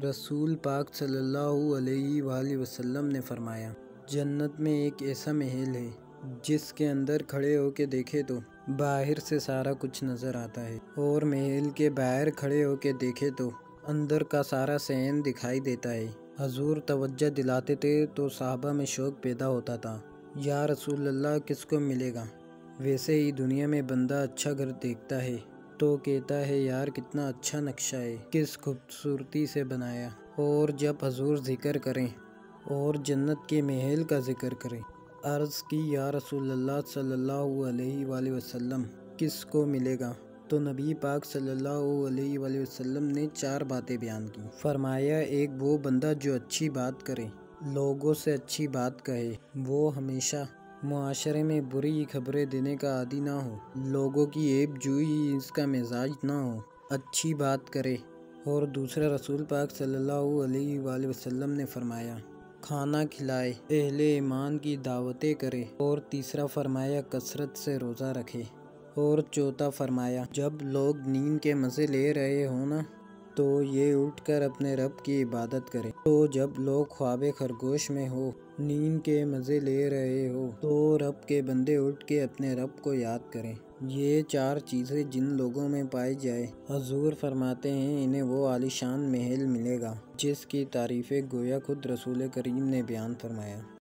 رسول پاک صلی اللہ علیہ وآلہ وسلم نے فرمایا، جنت میں ایک ایسا محل ہے جس کے اندر کھڑے ہو کے دیکھے تو باہر سے سارا کچھ نظر آتا ہے، اور محل کے باہر کھڑے ہو کے دیکھے تو اندر کا سارا صحن دکھائی دیتا ہے۔ حضور توجہ دلاتے تھے تو صحابہ میں شوق پیدا ہوتا تھا، یا رسول اللہ کس کو ملے گا؟ ویسے ہی دنیا میں بندہ اچھا گھر دیکھتا ہے تو کہتا ہے یار کتنا اچھا نقشہ ہے، کس خوبصورتی سے بنایا۔ اور جب حضور ذکر کریں اور جنت کے محل کا ذکر کریں، عرض کی یا رسول اللہ صلی اللہ علیہ وآلہ وسلم کس کو ملے گا؟ تو نبی پاک صلی اللہ علیہ وآلہ وسلم نے 4 باتیں بیان کی۔ فرمایا، ایک وہ بندہ جو اچھی بات کرے، لوگوں سے اچھی بات کہے، وہ ہمیشہ معاشرے میں بری خبریں دینے کا عادی نہ ہو، لوگوں کی عیب جوئی اس کا مزاج نہ ہو، اچھی بات کرے۔ اور دوسرا، رسول پاک صلی اللہ علیہ وآلہ وسلم نے فرمایا، کھانا کھلائے، اہل ایمان کی دعوتیں کرے۔ اور تیسرا فرمایا، کثرت سے روزہ رکھے۔ اور چوتھا فرمایا، جب لوگ نیند کے مزے لے رہے ہوں نا تو یہ اٹھ کر اپنے رب کی عبادت کرے۔ تو جب لوگ خواب خرگوش میں ہو، نیند کے مزے لے رہے ہو، تو رب کے بندے اٹھ کے اپنے رب کو یاد کریں۔ یہ 4 چیزیں جن لوگوں میں پائی جائے، حضور فرماتے ہیں انہیں وہ عالیشان محل ملے گا جس کی تعریفیں گویا خود رسول کریم نے بیان فرمایا۔